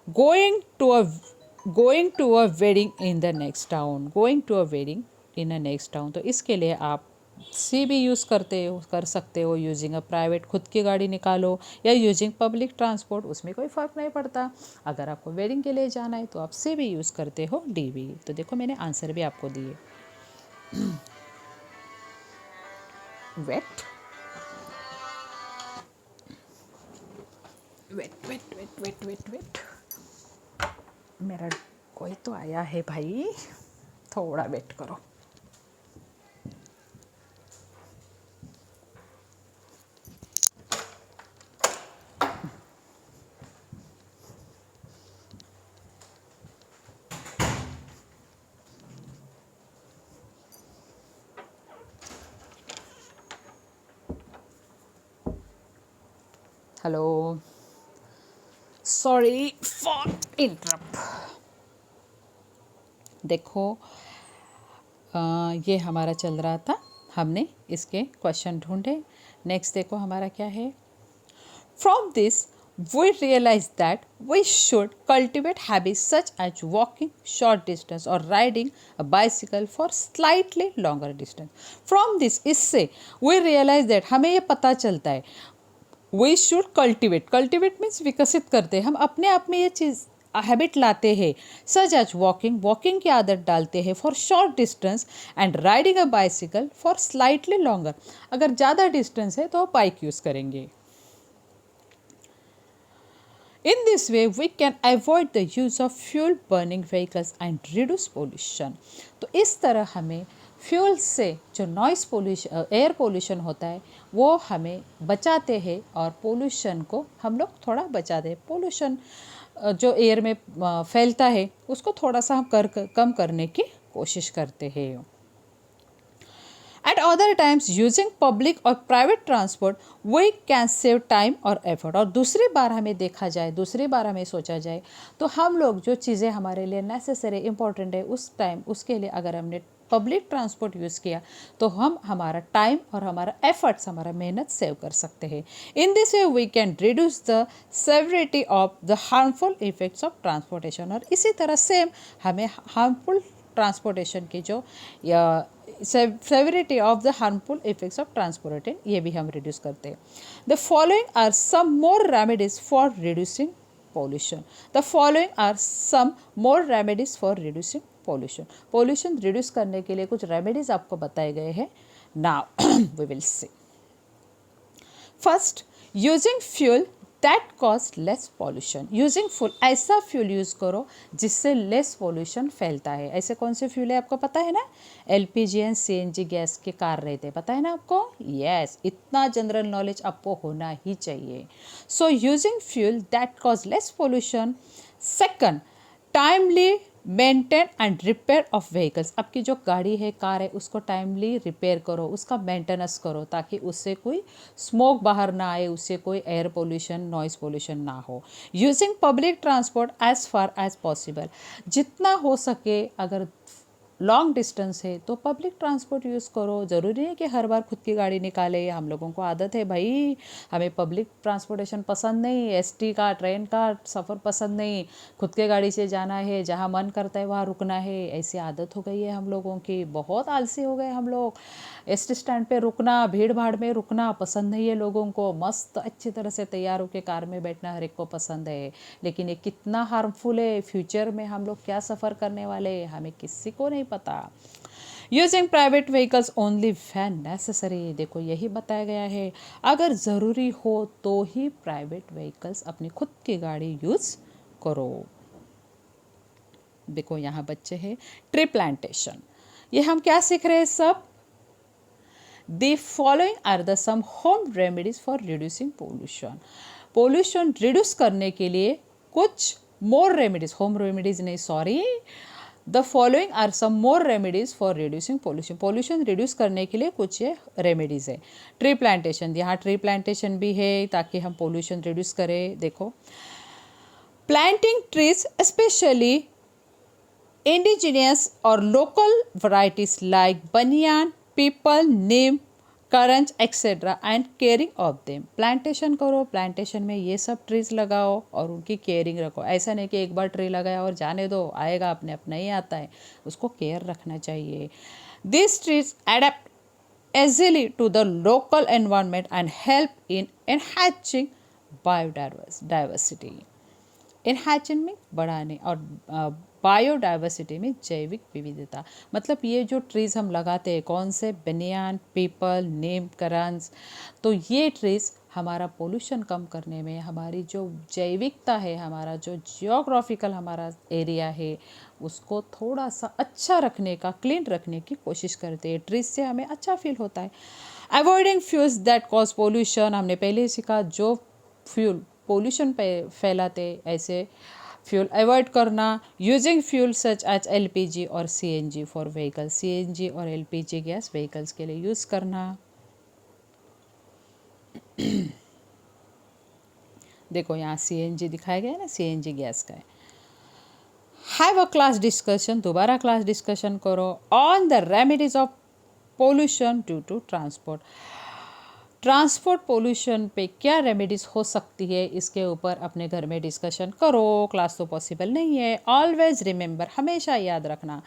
Speaker 1: going to a wedding in the next town. Going to a wedding in a next town, तो इसके लिए आप सी भी यूज़ कर सकते हो यूजिंग अ प्राइवेट, खुद की गाड़ी निकालो, या यूजिंग पब्लिक ट्रांसपोर्ट, उसमें कोई फ़र्क नहीं पड़ता। अगर आपको वेडिंग के लिए जाना है तो आप सी भी यूज़ करते हो, डी भी। तो देखो मैंने आंसर भी आपको दिए। Wait wait wait wait wait wait wait, मेरा कोई तो आया है भाई, थोड़ा वेट करो। Hello, sorry for interrupt. देखो ये हमारा चल रहा था, हमने इसके क्वेश्चन ढूंढे। नेक्स्ट देखो हमारा क्या है। From this we realize that we should cultivate habits such as walking short distance or riding a bicycle for slightly longer distance. From this, इससे we realize that हमें ये पता चलता है we should cultivate means विकसित करते हैं, हम अपने आप में ये चीज़ हैबिट लाते हैं। सच एज वॉकिंग की आदत डालते हैं for short distance and riding a bicycle for slightly longer. अगर ज़्यादा डिस्टेंस है तो बाइक यूज़ करेंगे। In this way, we can avoid the use of fuel burning vehicles and reduce pollution. तो इस तरह हमें फ्यूल से जो नॉइस पोल्यूशन, एयर पोल्यूशन होता है, वो हमें बचाते हैं और पोल्यूशन को हम लोग थोड़ा बचाते हैं। पोल्यूशन जो एयर में फैलता है उसको थोड़ा सा हम कम करने की कोशिश करते हैं। At other times, using public or private transport, we can save time or effort. और दूसरी बार हमें देखा जाए, दूसरी बार हमें सोचा जाए तो हम लोग जो चीज़ें हमारे लिए नेसेसरी इंपॉर्टेंट है उस टाइम, उसके लिए अगर हमने पब्लिक ट्रांसपोर्ट यूज़ किया तो हम हमारा टाइम और हमारा एफर्ट्स, हमारा मेहनत सेव कर सकते हैं। In this way we can reduce the severity of the harmful effects of transportation. और इसी तरह सेम हमें हार्मफुल ट्रांसपोर्टेशन की जो या severity of the harmful effects of transportation, ये भी हम रिड्यूस करते हैं। The following are some more remedies for reducing pollution. The following are some more remedies for reducing pollution. Pollution reduce करने के लिए कुछ remedies आपको बताए गए हैं. Now we will see. First, using fuel that cause less pollution. Using fuel, ऐसा fuel use करो जिससे लेस पोल्यूशन फैलता है। ऐसे कौन से फ्यूल है आपको पता है ना? LPG एंड CNG गैस के कार रहते हैं, पता है ना आपको? यस, इतना जनरल नॉलेज आपको होना ही चाहिए। So using fuel that cause less pollution. Second, timely maintain and repair of vehicles. आपकी जो गाड़ी है, कार है, उसको टाइमली रिपेयर करो, उसका मेंटेनेंस करो ताकि उससे कोई स्मोक बाहर ना आए, उससे कोई एयर पोल्यूशन, नॉइस पोल्यूशन ना हो। Using public transport as far as possible, जितना हो सके अगर लॉन्ग डिस्टेंस है तो पब्लिक ट्रांसपोर्ट यूज़ करो। ज़रूरी है कि हर बार खुद की गाड़ी निकाले, हम लोगों को आदत है भाई, हमें पब्लिक ट्रांसपोर्टेशन पसंद नहीं, एसटी का, ट्रेन का सफ़र पसंद नहीं, खुद के गाड़ी से जाना है, जहाँ मन करता है वहाँ रुकना है, ऐसी आदत हो गई है हम लोगों की। बहुत आलसी हो गए हम लोग। एसटी स्टैंड पे रुकना, भीड़ भाड़ में रुकना पसंद नहीं है लोगों को। मस्त अच्छी तरह से तैयार होकर कार में बैठना हर एक को पसंद है, लेकिन ये कितना हार्मफुल है। फ्यूचर में हम लोग क्या सफ़र करने वाले हैं हमें किसी को नहीं पता। Using private vehicles only when necessary, देखो यही बताया गया है, अगर ज़रूरी हो तो ही प्राइवेट व्हीकल्स, अपनी खुद की गाड़ी यूज़ करो। देखो यहाँ बच्चे हैं, ट्री प्लांटेशन, ये हम क्या सीख रहे हैं सब? The following are the some home remedies for reducing pollution. Pollution reduce करने के लिए कुछ मोर रेमेडीज, होम रेमेडीज नहीं, sorry, the following are some more remedies for reducing pollution. Pollution reduce करने के लिए कुछ ये रेमेडीज है. ट्री प्लांटेशन, यहाँ ट्री प्लांटेशन भी है ताकि हम पोल्यूशन रिड्यूस करें. देखो, planting trees specially indigenous or local varieties like banyan, peepal, neem, karanj etcetera and caring of them. Plantation करो, प्लांटेशन में ये सब ट्रीज लगाओ और उनकी केयरिंग रखो. ऐसा नहीं कि एक बार ट्री लगाया और जाने दो, आएगा अपने आप, नहीं आता है, उसको केयर रखना चाहिए. This trees adapt easily to the local environment and help in enhancing biodiversity. एनहाइचिन में बढ़ाने और बायोडाइवर्सिटी में जैविक विविधता. मतलब ये जो ट्रीज़ हम लगाते हैं, कौन से? बनियान, पीपल, नीम, करंज. तो ये ट्रीज़ हमारा पोल्यूशन कम करने में, हमारी जो जैविकता है, हमारा जो जियोग्राफिकल हमारा एरिया है, उसको थोड़ा सा अच्छा रखने का, क्लीन रखने की कोशिश करते हैं. ट्रीज से हमें अच्छा फील होता है. Avoiding fuels that cause pollution, हमने पहले ही सीखा, जो फ्यूल पोल्यूशन फैलाते ऐसे फ्यूल अवॉइड करना. Using fuel such as LPG और सीएनजी फॉर व्हीकल, सीएनजी और एलपीजी गैस व्हीकल्स के लिए यूज़ करना. देखो यहाँ सीएनजी दिखाया गया है ना, सीएनजी गैस का है. हैव अ क्लास डिस्कशन, दोबारा क्लास डिस्कशन करो on the remedies of pollution due to transport. Transport pollution पे क्या रेमेडीज़ हो सकती है, इसके ऊपर अपने घर में डिस्कशन करो. क्लास तो पॉसिबल नहीं है. ऑलवेज रिमेंबर, हमेशा याद रखना,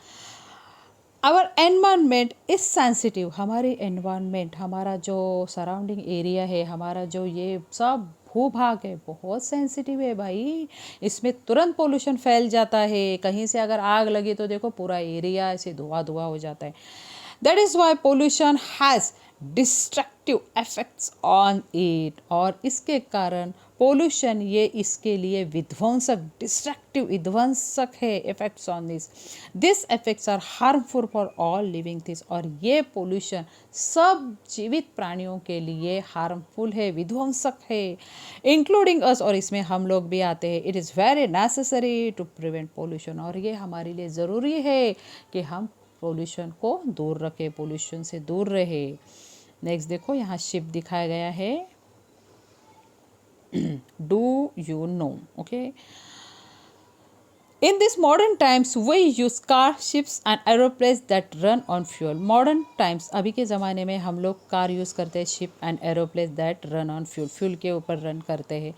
Speaker 1: आवर एनवायरनमेंट इज सेंसिटिव. हमारी एनवायरनमेंट, हमारा जो सराउंडिंग एरिया है, हमारा जो ये सब भूभाग है, बहुत सेंसिटिव है भाई. इसमें तुरंत पोल्यूशन फैल जाता है. कहीं से अगर आग लगी तो देखो पूरा एरिया ऐसे धुआं धुआं हो जाता है. That is why pollution has destructive effects on it. और इसके कारण पोल्यूशन ये इसके लिए विध्वंसक, डिस्ट्रक्टिव, विध्वंसक है effects on this effects are harmful for all living things. और ये पोल्यूशन सब जीवित प्राणियों के लिए हार्मफुल है, विध्वंसक है, इंक्लूडिंग अस, और इसमें हम लोग भी आते हैं. It is very necessary to prevent pollution. और ये हमारे लिए ज़रूरी है कि हम पोल्यूशन को दूर रखें, पोल्यूशन से दूर रहे. नेक्स्ट देखो, यहाँ शिप दिखाया गया है. Do you know, okay. In this modern times we use car, ships and aeroplanes that run on fuel. Modern times, अभी के ज़माने में हम लोग कार यूज़ करते हैं, ship and aeroplanes that run on fuel, fuel के ऊपर रन करते हैं.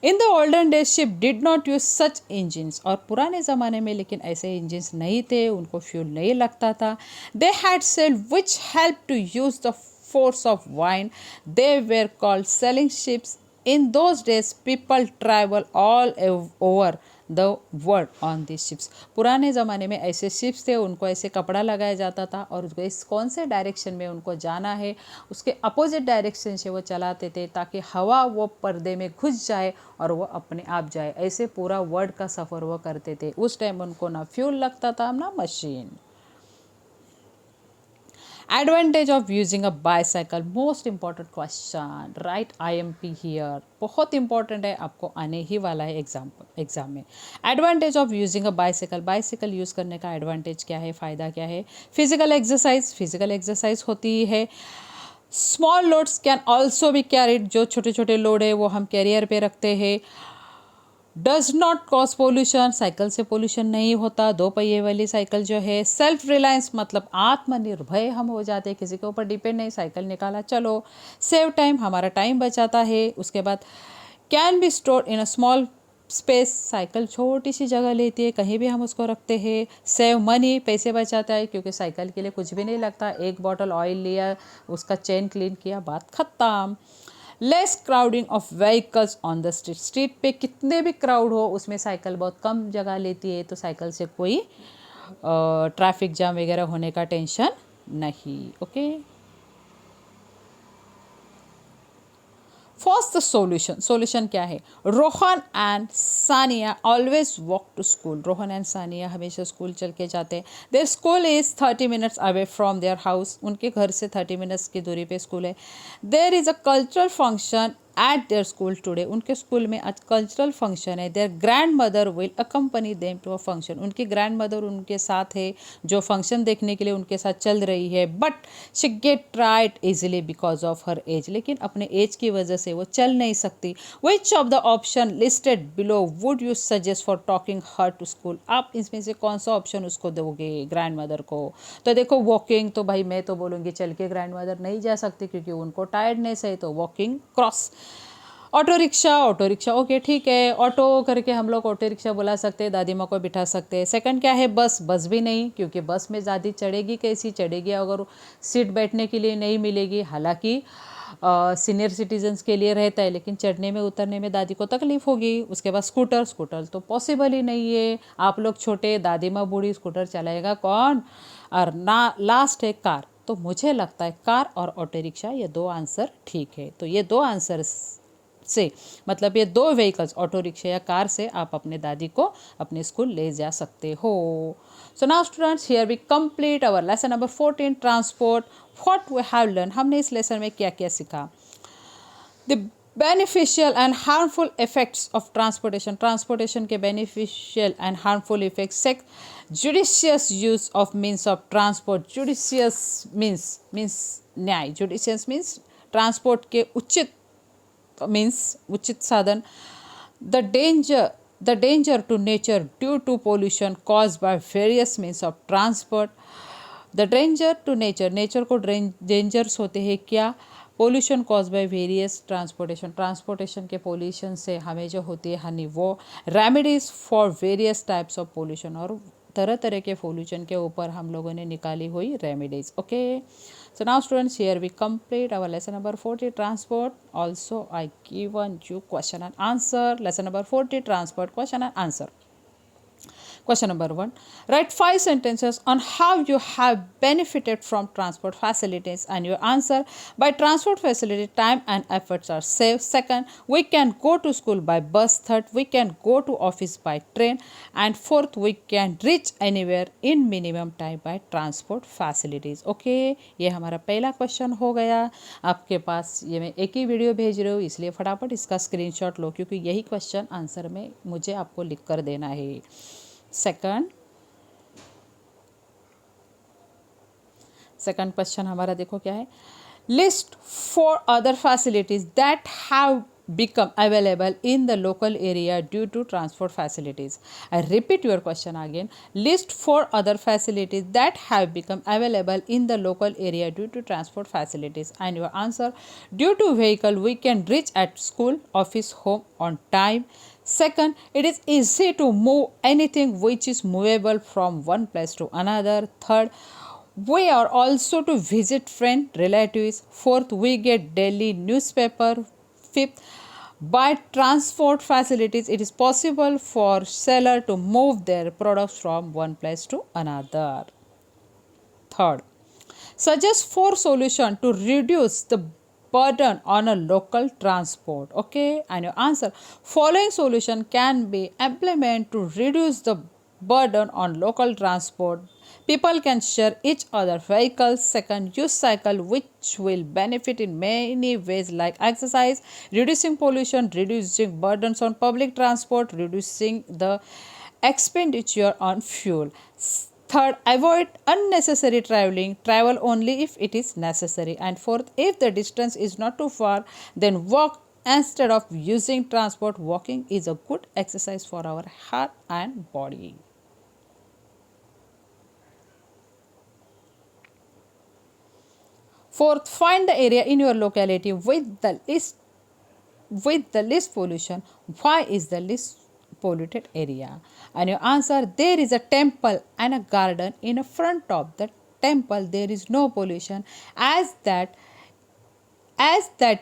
Speaker 1: In the olden days ship did not use such engines. और पुराने ज़माने में लेकिन ऐसे इंजिन्स नहीं थे, उनको फ्यूल नहीं लगता था. They had sail which help to use the force of wind. They were called sailing ships. In those days, people travel all over the world on these ships. पुराने ज़माने में ऐसे शिप्स थे, उनको ऐसे कपड़ा लगाया जाता था और इस कौन से डायरेक्शन में उनको जाना है, उसके अपोजिट डायरेक्शन से वो चलाते थे ताकि हवा वो पर्दे में घुस जाए और वो अपने आप जाए. ऐसे पूरा वर्ल्ड का सफ़र वो करते थे. उस टाइम उनको ना फ्यूल लगता था ना machine. Advantage of using a bicycle, most important question, right IMP here. बहुत इंपॉर्टेंट है, आपको आने ही वाला है एग्जाम में. Advantage of using a bicycle, bicycle use करने का एडवांटेज क्या है, फ़ायदा क्या है? फिजिकल एक्सरसाइज होती है. Small loads can also be carried, जो छोटे छोटे लोड है वो हम कैरियर पे रखते हैं. Does not cause pollution, cycle से पोल्यूशन नहीं होता. 2 पहिए वाली साइकिल जो है. सेल्फ रिलायंस, मतलब आत्मनिर्भर हम हो जाते हैं, किसी के ऊपर डिपेंड नहीं, साइकिल निकाला चलो. सेव टाइम, हमारा टाइम बचाता है. उसके बाद can be store in a small space, cycle छोटी सी जगह लेती है, कहीं भी हम उसको रखते हैं. सेव मनी, पैसे बचाता है क्योंकि साइकिल के लिए कुछ भी नहीं लगता. एक बॉटल ऑयल लिया, उसका चेन क्लीन किया, बात खत्म. Less crowding of vehicles on the street, street पे कितने भी क्राउड हो उसमें साइकिल बहुत कम जगह लेती है, तो साइकिल से कोई ट्रैफिक जाम वगैरह होने का टेंशन नहीं. Okay. First the solution, solution क्या है? Rohan and Sania always walk to school, Rohan and Sania हमेशा स्कूल चल के जाते हैं। Their school is 30 minutes away from their house, उनके घर से 30 मिनट्स की दूरी पे स्कूल है। There is a cultural function at their school today, उनके स्कूल में आज कल्चरल फंक्शन है। Their grand mother will accompany them to a function, उनकी ग्रैंड मदर उनके साथ है, जो फंक्शन देखने के लिए उनके साथ चल रही है। But she get tired easily because of her age, लेकिन अपने एज की वजह से वो चल नहीं सकती। Which of the option listed below would you suggest for talking her to school, आप इसमें से कौन सा ऑप्शन उसको दोगे ग्रैंड मदर को? तो देखो वॉकिंग, तो भाई मैं तो बोलूँगी चल के ग्रैंड मदर नहीं जा सकती क्योंकि उनको टायर्डनेस है, तो walking cross. Auto rickshaw, auto rickshaw okay ठीक है, ऑटो करके हम लोग ऑटो रिक्शा बुला सकते हैं, दादी माँ को बिठा सकते हैं। सेकंड क्या है? बस, बस भी नहीं क्योंकि बस में दादी चढ़ेगी कैसी चढ़ेगी अगर सीट बैठने के लिए नहीं मिलेगी। हालांकि सीनियर सिटीजन्स के लिए रहता है लेकिन चढ़ने में उतरने में दादी को तकलीफ होगी। उसके बाद स्कूटर, स्कूटर तो पॉसिबल ही नहीं है, आप लोग छोटे, दादी माँ बूढ़ी, स्कूटर चलाएगा कौन? और ना लास्ट है कार, तो मुझे लगता है कार और ऑटो रिक्शा ये दो आंसर ठीक है। तो ये दो आंसर से मतलब ये दो व्हीकल्स ऑटो रिक्शा या कार से आप अपने दादी को अपने स्कूल ले जा सकते हो। So now students, here we complete our lesson number 14 transport. What we have learn, हमने इस लेसन में क्या क्या सीखा? The beneficial and harmful effects of transportation, transportation के beneficial and harmful effects. Judicious use of means of transport, judicious means न्याय, judicious means transport के उचित means उचित साधन। The danger to nature due to pollution cause by various means of transport. The danger to nature, nature को dangers होते हैं क्या? Pollution cause by various transportation, transportation के पोल्यूशन से हमें जो होती है हानि वो। Remedies for various types of pollution, और तरह तरह के पोल्यूशन के ऊपर हम लोगों ने निकाली हुई remedies. Okay, so now students, here we complete our lesson number 40 transport. Also I given you question and answer, lesson number 40 transport, question and answer. Question number 1. Write 5 sentences on how you have benefited from transport facilities and your answer. By transport facility, time and efforts are saved. Second, we can go to school by bus. Third, we can go to office by train. And fourth, we can reach anywhere in minimum time by transport facilities. Okay, ये हमारा पहला question हो गया। आपके पास ये मैं एक ही video भेज रही हूँ इसलिए फटाफट इसका स्क्रीनशॉट लो क्योंकि यही क्वेश्चन आंसर में मुझे आपको लिख कर देना है। सेकंड क्वेश्चन हमारा देखो क्या है? List 4 other facilities that have become available in the local area due to transport facilities. I repeat your question again. List 4 other facilities that have become available in the local area due to transport facilities and your answer. Due to vehicle we can reach at school, office, home on time. Second, it is easy to move anything which is movable from one place to another. Third, we are also to visit friends, relatives. Fourth, we get daily newspaper. Fifth, by transport facilities, it is possible for seller to move their products from one place to another. Third, suggest 4 solutions to reduce the burden on a local transport. Okay, and your answer. Following solution can be implemented to reduce the burden on local transport. People can share each other vehicles. Second, use cycle which will benefit in many ways like exercise, reducing pollution, reducing burdens on public transport, reducing the expenditure on fuel. Third, avoid unnecessary traveling. Travel only if it is necessary. And fourth, if the distance is not too far, then walk instead of using transport. Walking is a good exercise for our heart and body. Fourth, find the area in your locality with the least pollution. Why is the least polluted area? And your answer, there is a temple and a garden in front of the temple. There is no pollution as that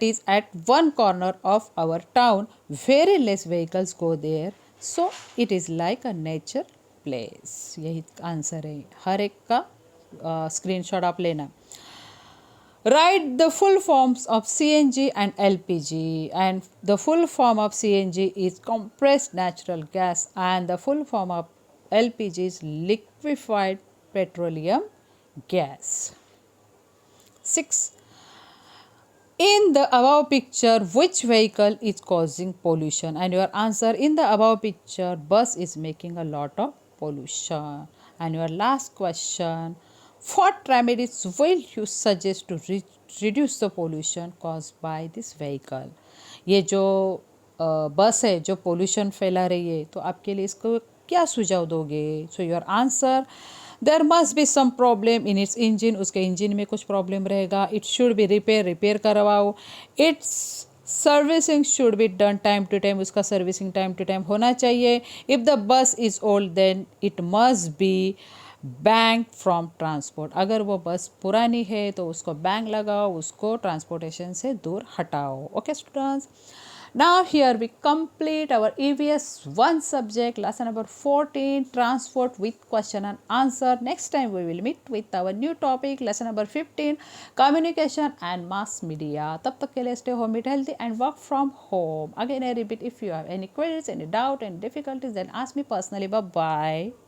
Speaker 1: is at one corner of our town. Very less vehicles go there, so it is like a nature place. यही answer है, हर एक का screenshot आप लेना। Write the full forms of CNG and LPG. And the full form of CNG is compressed natural gas, and the full form of LPG is liquefied petroleum gas. 6. In the above picture, which vehicle is causing pollution? And your answer, in the above picture, bus is making a lot of pollution. And your last question, what remedies will you suggest to reduce the pollution caused by this vehicle? ये जो बस है जो pollution फैला रही है, तो आपके लिए इसको क्या सुझाव दोगे? So your answer, there must be some problem in its engine, उसके इंजन में कुछ प्रॉब्लम रहेगा. इट शुड बी रिपेयर करवाओ. Its servicing should be done time to time, उसका सर्विसिंग टाइम टू टाइम होना चाहिए. If the bus is old then it must be bank from transport. अगर वो बस पुरानी है तो उसको बैंक लगाओ, उसको ट्रांसपोर्टेशन से दूर हटाओ. Okay students, now here we complete our EVS 1 subject, lesson number 14, transport with question and answer. Next time we will meet with our new topic, lesson number 15, communication and mass media. तब तक के लिए stay home, eat healthy and work from home. Again I repeat, if you have any queries, any doubt, any difficulties, then ask me personally. Bye bye.